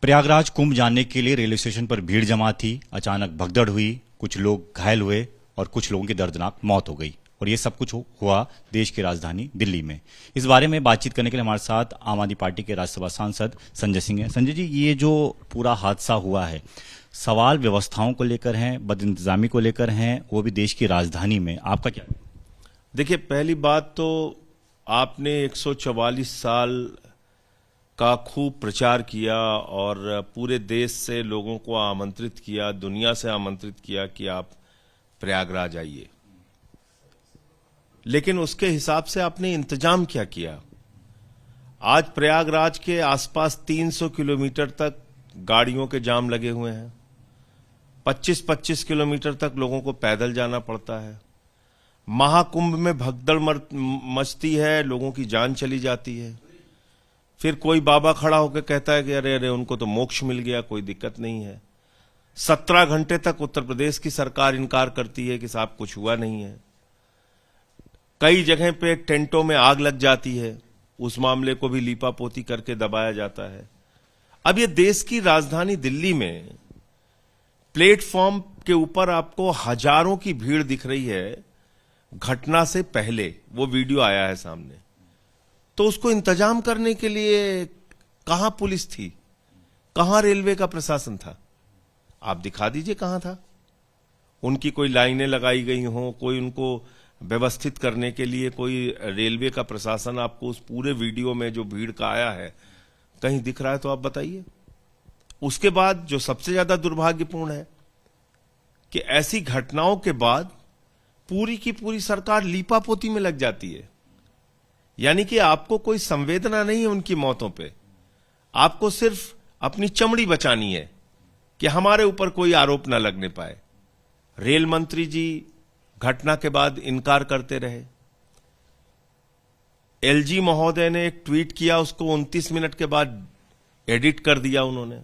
प्रयागराज कुंभ जानने के लिए रेलवे स्टेशन पर भीड़ जमा थी। अचानक भगदड़ हुई, कुछ लोग घायल हुए और कुछ लोगों की दर्दनाक मौत हो गई। और ये सब कुछ हुआ देश की राजधानी दिल्ली में। इस बारे में बातचीत करने के लिए हमारे साथ आम आदमी पार्टी के राज्यसभा सांसद संजय सिंह हैं। संजय जी, ये जो पूरा हादसा हुआ है, सवाल व्यवस्थाओं को लेकर हैं, बदइंतजामी को लेकर हैं, वो भी देश की राजधानी में। आपका क्या? देखिए, पहली बात तो आपने 144 साल का खूब प्रचार किया और पूरे देश से लोगों को आमंत्रित किया, दुनिया से आमंत्रित किया कि आप प्रयागराज आइए। लेकिन उसके हिसाब से आपने इंतजाम क्या किया? आज प्रयागराज के आसपास 300 किलोमीटर तक गाड़ियों के जाम लगे हुए हैं। 25-25 किलोमीटर तक लोगों को पैदल जाना पड़ता है। महाकुंभ में भगदड़ मचती है, लोगों की जान चली जाती है। फिर कोई बाबा खड़ा होकर कहता है कि अरे अरे उनको तो मोक्ष मिल गया, कोई दिक्कत नहीं है। 17 घंटे तक उत्तर प्रदेश की सरकार इनकार करती है कि साहब कुछ हुआ नहीं है। कई जगह पे टेंटों में आग लग जाती है, उस मामले को भी लीपापोती करके दबाया जाता है। अब ये देश की राजधानी दिल्ली में प्लेटफॉर्म के ऊपर आपको हजारों की भीड़ दिख रही है। घटना से पहले वो वीडियो आया है सामने, तो उसको इंतजाम करने के लिए कहां पुलिस थी, कहां रेलवे का प्रशासन था? आप दिखा दीजिए कहां था। उनकी कोई लाइनें लगाई गई हों, कोई उनको व्यवस्थित करने के लिए कोई रेलवे का प्रशासन आपको उस पूरे वीडियो में जो भीड़ का आया है कहीं दिख रहा है तो आप बताइए। उसके बाद जो सबसे ज्यादा दुर्भाग्यपूर्ण है कि ऐसी घटनाओं के बाद पूरी की पूरी सरकार लीपापोती में लग जाती है। यानी कि आपको कोई संवेदना नहीं है उनकी मौतों पे, आपको सिर्फ अपनी चमड़ी बचानी है कि हमारे ऊपर कोई आरोप ना लगने पाए। रेल मंत्री जी घटना के बाद इनकार करते रहे। एलजी महोदय ने एक ट्वीट किया, उसको 29 मिनट के बाद एडिट कर दिया उन्होंने।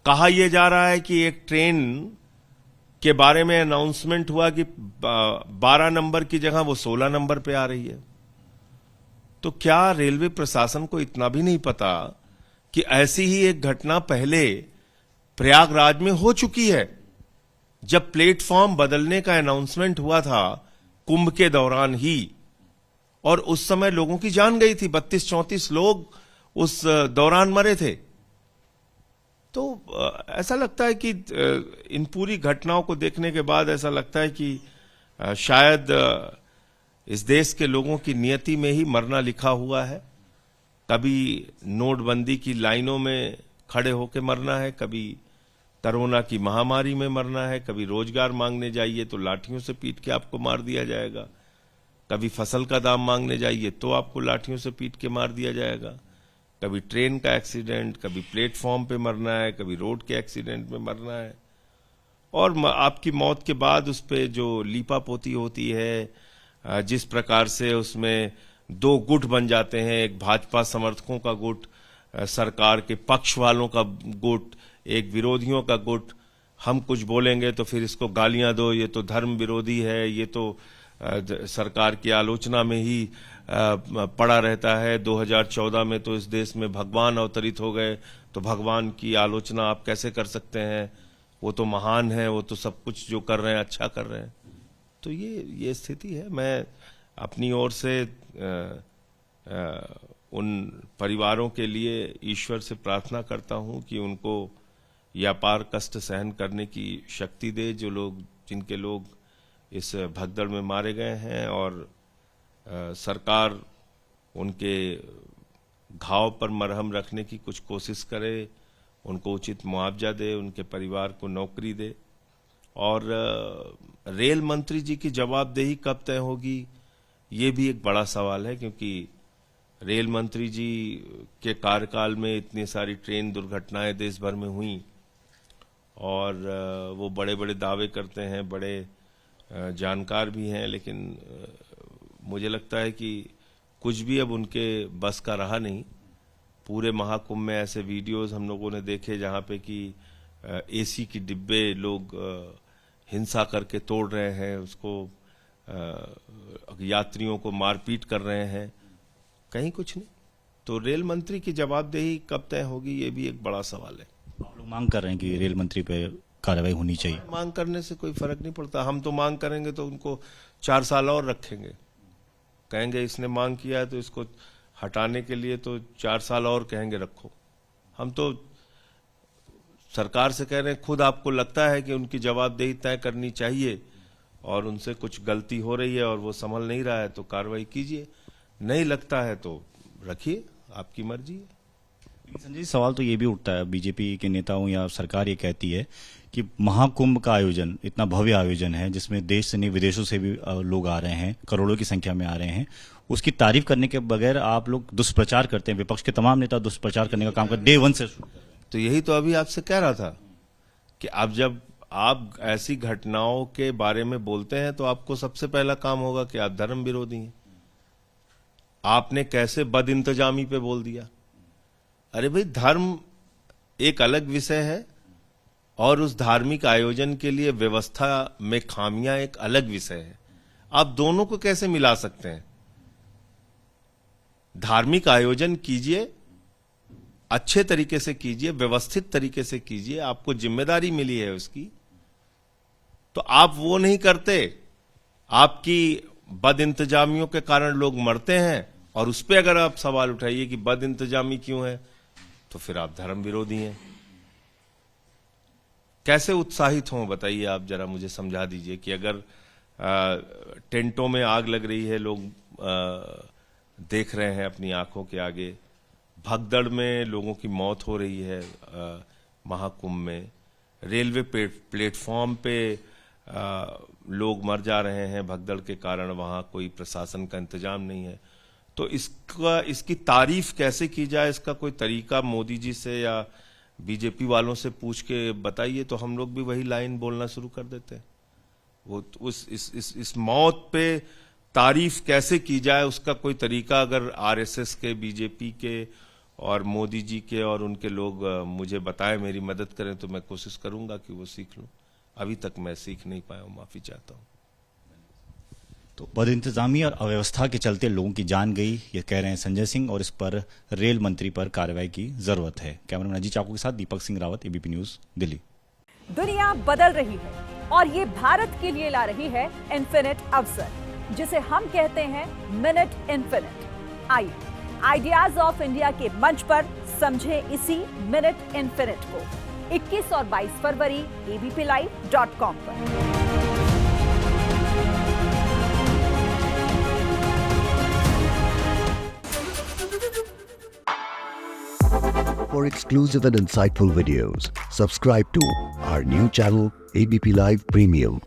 कहा यह जा रहा है कि एक ट्रेन के बारे में अनाउंसमेंट हुआ कि 12 नंबर की जगह वो 16 नंबर पे आ रही है। तो क्या रेलवे प्रशासन को इतना भी नहीं पता कि ऐसी ही एक घटना पहले प्रयागराज में हो चुकी है, जब प्लेटफॉर्म बदलने का अनाउंसमेंट हुआ था कुंभ के दौरान ही, और उस समय लोगों की जान गई थी। 32-34 लोग उस दौरान मरे थे। तो ऐसा लगता है कि इन पूरी घटनाओं को देखने के बाद ऐसा लगता है कि शायद इस देश के लोगों की नियति में ही मरना लिखा हुआ है। कभी नोटबंदी की लाइनों में खड़े होकर मरना है, कभी कोरोना की महामारी में मरना है, कभी रोजगार मांगने जाइए तो लाठियों से पीट के आपको मार दिया जाएगा, कभी फसल का दाम मांगने जाइए तो आपको लाठियों से पीट के मार दिया जाएगा, कभी ट्रेन का एक्सीडेंट, कभी प्लेटफॉर्म पे मरना है, कभी रोड के एक्सीडेंट में मरना है। और आपकी मौत के बाद उस पर जो लीपापोती होती है, जिस प्रकार से उसमें 2 गुट बन जाते हैं, एक भाजपा समर्थकों का गुट, सरकार के पक्ष वालों का गुट, एक विरोधियों का गुट। हम कुछ बोलेंगे तो फिर इसको गालियां दो, ये तो धर्म विरोधी है, ये तो सरकार की आलोचना में ही पड़ा रहता है। 2014 में तो इस देश में भगवान अवतरित हो गए, तो भगवान की आलोचना आप कैसे कर सकते हैं? वो तो महान है, वो तो सब कुछ जो कर रहे हैं अच्छा कर रहे हैं। तो ये स्थिति है। मैं अपनी ओर से उन परिवारों के लिए ईश्वर से प्रार्थना करता हूं कि उनको यह अपार कष्ट सहन करने की शक्ति दे, जिनके लोग इस भगदड़ में मारे गए हैं, और सरकार उनके घाव पर मरहम रखने की कुछ कोशिश करे, उनको उचित मुआवजा दे, उनके परिवार को नौकरी दे। और रेल मंत्री जी की जवाबदेही कब तय होगी, ये भी एक बड़ा सवाल है, क्योंकि रेल मंत्री जी के कार्यकाल में इतनी सारी ट्रेन दुर्घटनाएं देश भर में हुई, और वो बड़े बड़े दावे करते हैं, बड़े जानकार भी हैं, लेकिन मुझे लगता है कि कुछ भी अब उनके बस का रहा नहीं। पूरे महाकुंभ में ऐसे वीडियोस हम लोगों ने देखे जहां पे कि एसी की डिब्बे लोग हिंसा करके तोड़ रहे हैं, उसको यात्रियों को मारपीट कर रहे हैं। कहीं कुछ नहीं। तो रेल मंत्री की जवाबदेही कब तय होगी, ये भी एक बड़ा सवाल है। आप लोग मांग कर रहे हैं कि रेल मंत्री पे कार्रवाई होनी चाहिए। मांग करने से कोई फर्क नहीं पड़ता। हम तो मांग करेंगे तो उनको 4 साल और रखेंगे, कहेंगे इसने मांग किया है तो इसको हटाने के लिए तो 4 साल और कहेंगे रखो। हम तो सरकार से कह रहे हैं, खुद आपको लगता है कि उनकी जवाबदेही तय करनी चाहिए और उनसे कुछ गलती हो रही है और वो संभल नहीं रहा है तो कार्रवाई कीजिए, नहीं लगता है तो रखिए, आपकी मर्जी है। संजय जी, सवाल तो ये भी उठता है, बीजेपी के नेताओं या सरकार ये कहती है कि महाकुंभ का आयोजन इतना भव्य आयोजन है जिसमें देश से नहीं विदेशों से भी लोग आ रहे हैं, करोड़ों की संख्या में आ रहे हैं, उसकी तारीफ करने के बगैर आप लोग दुष्प्रचार करते हैं। विपक्ष के तमाम नेता दुष्प्रचार करने का काम करते डे वन से। तो यही तो अभी आपसे कह रहा था कि अब जब आप ऐसी घटनाओं के बारे में बोलते हैं तो आपको सबसे पहला काम होगा कि आप धर्म विरोधी हैं। आपने कैसे बदइंतजामी पे बोल दिया। अरे भाई, धर्म एक अलग विषय है और उस धार्मिक आयोजन के लिए व्यवस्था में खामियां एक अलग विषय है। आप दोनों को कैसे मिला सकते हैं? धार्मिक आयोजन कीजिए, अच्छे तरीके से कीजिए, व्यवस्थित तरीके से कीजिए, आपको जिम्मेदारी मिली है उसकी, तो आप वो नहीं करते। आपकी बदइंतजामियों के कारण लोग मरते हैं और उस पर अगर आप सवाल उठाइए कि बदइंतजामी क्यों है, तो फिर आप धर्म विरोधी हैं। कैसे उत्साहित हों बताइए, आप जरा मुझे समझा दीजिए कि अगर टेंटों में आग लग रही है, लोग देख रहे हैं अपनी आंखों के आगे, भगदड़ में लोगों की मौत हो रही है, महाकुंभ में रेलवे प्लेटफॉर्म पे लोग मर जा रहे हैं भगदड़ के कारण, वहां कोई प्रशासन का इंतजाम नहीं है, तो इसकी तारीफ कैसे की जाए, इसका कोई तरीका मोदी जी से या बीजेपी वालों से पूछ के बताइए, तो हम लोग भी वही लाइन बोलना शुरू कर देते हैं। वो इस मौत पे तारीफ कैसे की जाए, उसका कोई तरीका अगर आरएसएस के, बीजेपी के और मोदी जी के और उनके लोग मुझे बताएं, मेरी मदद करें, तो मैं कोशिश करूंगा कि वो सीख लूं। अभी तक मैं सीख नहीं पाया हूं, माफी चाहता हूं। तो बदइंतजामी और अव्यवस्था के चलते लोगों की जान गई, ये कह रहे हैं संजय सिंह, और इस पर रेल मंत्री पर कार्रवाई की जरूरत है। कैमरामैन अजीत चाकू के साथ दीपक सिंह रावत, एबीपी न्यूज, दिल्ली। दुनिया बदल रही है और ये भारत के लिए ला रही है इन्फिनिट अवसर, जिसे हम कहते हैं मिनट इन्फिनिट। आइए आइडियाज ऑफ इंडिया के मंच पर समझे इसी मिनट इन्फिनिट को 21 और 22 फरवरी abplive.com पर। For exclusive and insightful videos, subscribe to our new channel ABP Live Premium.